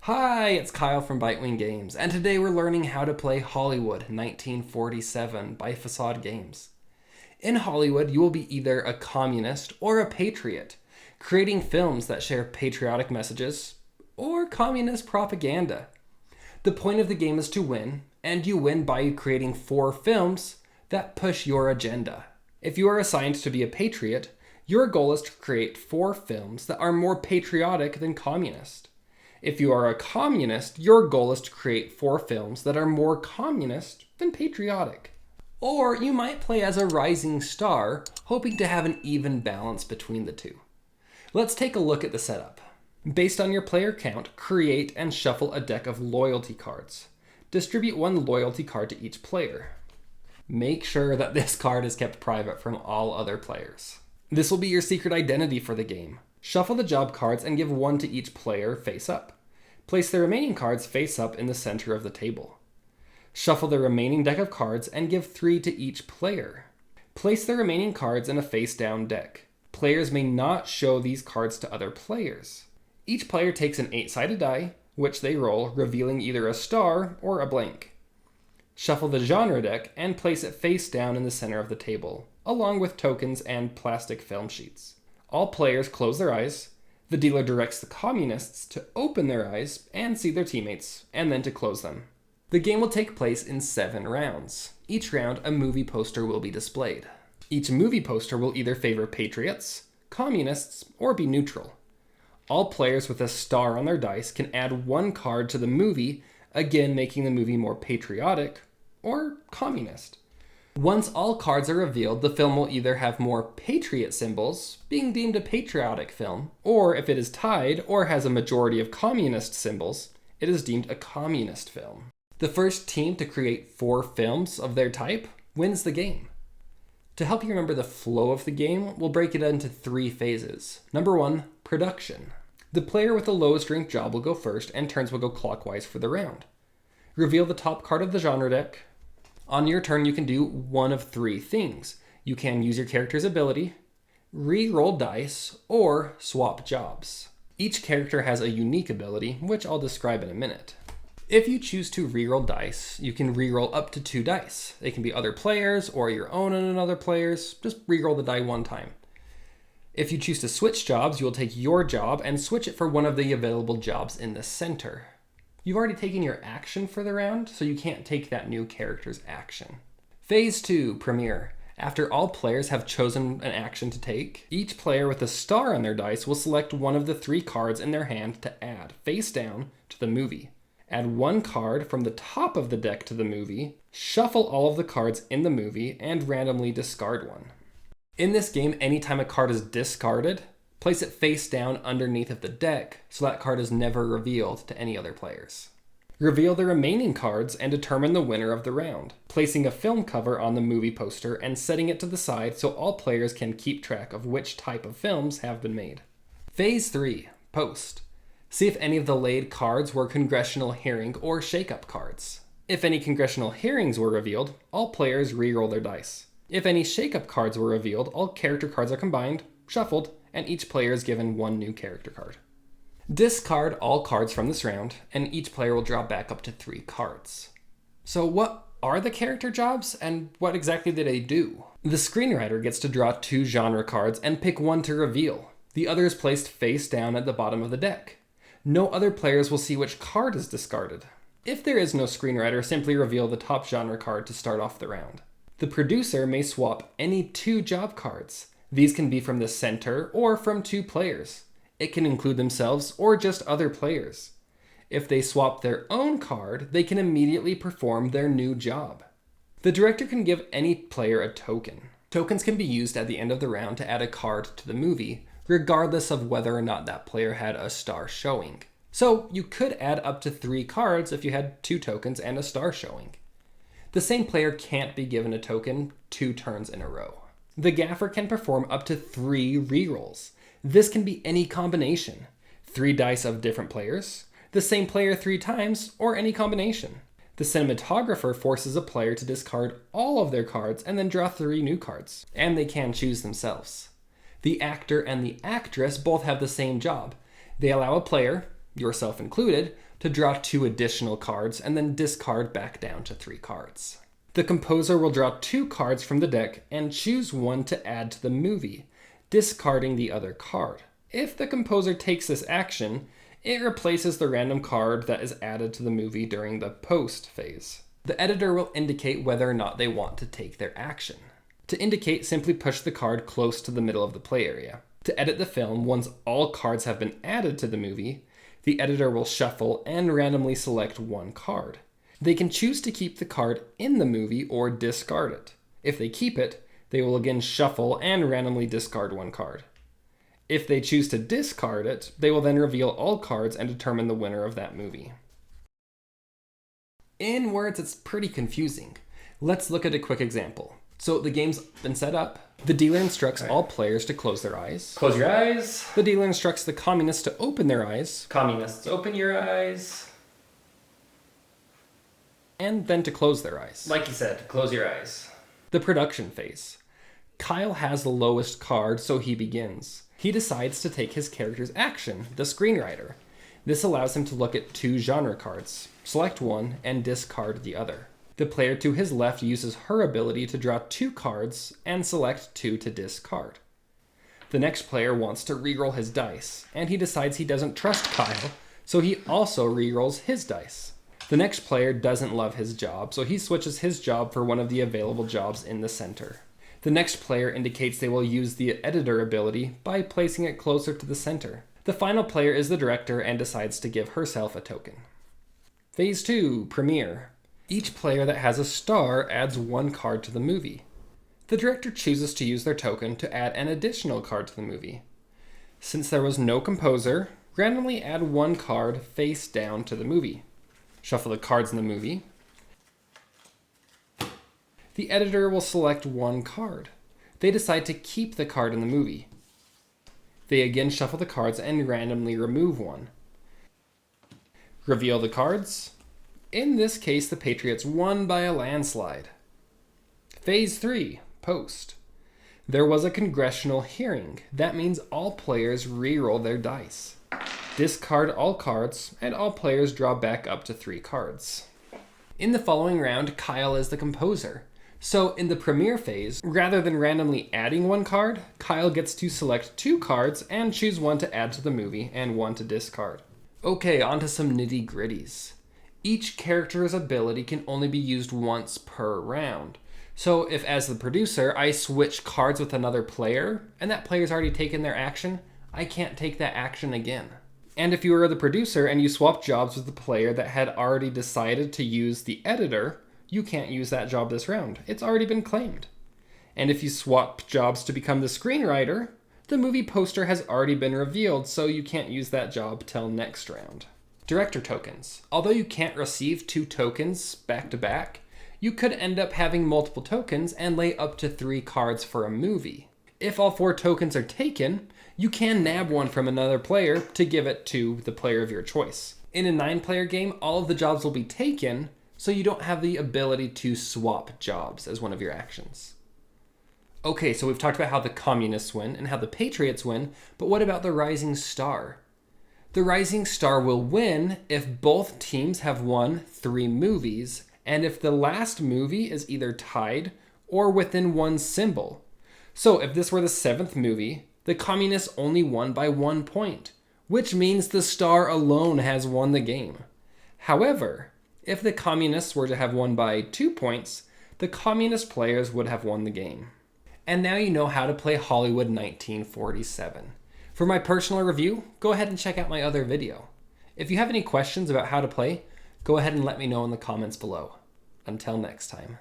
Hi, it's Kyle from Bitewing Games, and today we're learning how to play Hollywood 1947 by Facade Games. In Hollywood, you will be either a communist or a patriot, creating films that share patriotic messages or communist propaganda. The point of the game is to win, and you win by creating 4 films that push your agenda. If you are assigned to be a patriot, your goal is to create 4 films that are more patriotic than communist. If you are a communist, your goal is to create 4 films that are more communist than patriotic. Or you might play as a rising star, hoping to have an even balance between the two. Let's take a look at the setup. Based on your player count, create and shuffle a deck of loyalty cards. Distribute 1 loyalty card to each player. Make sure that this card is kept private from all other players. This will be your secret identity for the game. Shuffle the job cards and give 1 to each player face up. Place the remaining cards face up in the center of the table. Shuffle the remaining deck of cards and give 3 to each player. Place the remaining cards in a face down deck. Players may not show these cards to other players. Each player takes an 8-sided die, which they roll, revealing either a star or a blank. Shuffle the genre deck and place it face down in the center of the table, along with tokens and plastic film sheets. All players close their eyes. The dealer directs the communists to open their eyes and see their teammates, and then to close them. The game will take place in 7 rounds. Each round, a movie poster will be displayed. Each movie poster will either favor patriots, communists, or be neutral. All players with a star on their dice can add 1 card to the movie, again making the movie more patriotic or communist. Once all cards are revealed, the film will either have more patriot symbols, being deemed a patriotic film, or if it is tied or has a majority of communist symbols, it is deemed a communist film. The first team to create 4 films of their type wins the game. To help you remember the flow of the game, we'll break it into 3 phases. Number 1, production. The player with the lowest ranked job will go first, and turns will go clockwise for the round. Reveal the top card of the genre deck. On your turn, you can do one of 3 things. You can use your character's ability, re-roll dice, or swap jobs. Each character has a unique ability, which I'll describe in a minute. If you choose to re-roll dice, you can re-roll up to 2 dice. They can be other players or your own and another player's. Just re-roll the die 1 time. If you choose to switch jobs, you will take your job and switch it for one of the available jobs in the center. You've already taken your action for the round, so you can't take that new character's action. Phase 2, Premiere. After all players have chosen an action to take, each player with a star on their dice will select one of the 3 cards in their hand to add, face down, to the movie. Add 1 card from the top of the deck to the movie, shuffle all of the cards in the movie, and randomly discard 1. In this game, anytime a card is discarded, place it face down underneath of the deck so that card is never revealed to any other players. Reveal the remaining cards and determine the winner of the round, placing a film cover on the movie poster and setting it to the side so all players can keep track of which type of films have been made. Phase 3, Post. See if any of the laid cards were congressional hearing or shake-up cards. If any congressional hearings were revealed, all players re-roll their dice. If any shake-up cards were revealed, all character cards are combined, shuffled, and each player is given 1 new character card. Discard all cards from this round, and each player will draw back up to 3 cards. So what are the character jobs, and what exactly do they do? The screenwriter gets to draw 2 genre cards and pick 1 to reveal. The other is placed face down at the bottom of the deck. No other players will see which card is discarded. If there is no screenwriter, simply reveal the top genre card to start off the round. The producer may swap any 2 job cards. These can be from the center or from 2 players. It can include themselves or just other players. If they swap their own card, they can immediately perform their new job. The director can give any player a token. Tokens can be used at the end of the round to add a card to the movie, regardless of whether or not that player had a star showing. So you could add up to 3 cards if you had 2 tokens and a star showing. The same player can't be given a token 2 turns in a row. The gaffer can perform up to 3 rerolls. This can be any combination. 3 dice of different players, the same player 3 times, or any combination. The cinematographer forces a player to discard all of their cards and then draw 3 new cards, and they can choose themselves. The actor and the actress both have the same job. They allow a player, yourself included, to draw 2 additional cards and then discard back down to 3 cards. The composer will draw 2 cards from the deck and choose one to add to the movie, discarding the other card. If the composer takes this action, it replaces the random card that is added to the movie during the post phase. The editor will indicate whether or not they want to take their action. To indicate, simply push the card close to the middle of the play area. To edit the film, once all cards have been added to the movie, the editor will shuffle and randomly select 1 card. They can choose to keep the card in the movie or discard it. If they keep it, they will again shuffle and randomly discard 1 card. If they choose to discard it, they will then reveal all cards and determine the winner of that movie. In words, it's pretty confusing. Let's look at a quick example. So the game's been set up. The dealer instructs all players to close their eyes. Close your eyes. The dealer instructs the communists to open their eyes. Communists, open your eyes. And then to close their eyes. Like you said, close your eyes. The production phase. Kyle has the lowest card, so he begins. He decides to take his character's action, the screenwriter. This allows him to look at 2 genre cards, select one, and discard the other. The player to his left uses her ability to draw 2 cards and select 2 to discard. The next player wants to reroll his dice, and he decides he doesn't trust Kyle, so he also rerolls his dice. The next player doesn't love his job, so he switches his job for one of the available jobs in the center. The next player indicates they will use the editor ability by placing it closer to the center. The final player is the director and decides to give herself a token. Phase 2, Premiere. Each player that has a star adds 1 card to the movie. The director chooses to use their token to add an additional card to the movie. Since there was no composer, randomly add 1 card face down to the movie. Shuffle the cards in the movie. The editor will select 1 card. They decide to keep the card in the movie. They again shuffle the cards and randomly remove 1. Reveal the cards. In this case, the Patriots won by a landslide. Phase 3, Post. There was a congressional hearing. That means all players re-roll their dice. Discard all cards, and all players draw back up to 3 cards. In the following round, Kyle is the composer. So in the premiere phase, rather than randomly adding 1 card, Kyle gets to select 2 cards and choose 1 to add to the movie and 1 to discard. Okay, on to some nitty-gritties. Each character's ability can only be used once per round. So if, as the producer, I switch cards with another player, and that player's already taken their action, I can't take that action again. And if you were the producer and you swap jobs with the player that had already decided to use the editor, you can't use that job this round. It's already been claimed. And if you swap jobs to become the screenwriter, the movie poster has already been revealed, so you can't use that job till next round. Director tokens. Although you can't receive 2 tokens back to back, you could end up having multiple tokens and lay up to 3 cards for a movie. If all 4 tokens are taken, you can nab 1 from another player to give it to the player of your choice. In a 9-player game, all of the jobs will be taken, so you don't have the ability to swap jobs as one of your actions. Okay, so we've talked about how the communists win and how the Patriots win, but what about the Rising Star? The Rising Star will win if both teams have won 3 movies, and if the last movie is either tied or within 1 symbol. So if this were the 7th movie, the communists only won by 1 point, which means the star alone has won the game. However, if the communists were to have won by 2 points, the communist players would have won the game. And now you know how to play Hollywood 1947. For my personal review, go ahead and check out my other video. If you have any questions about how to play, go ahead and let me know in the comments below. Until next time.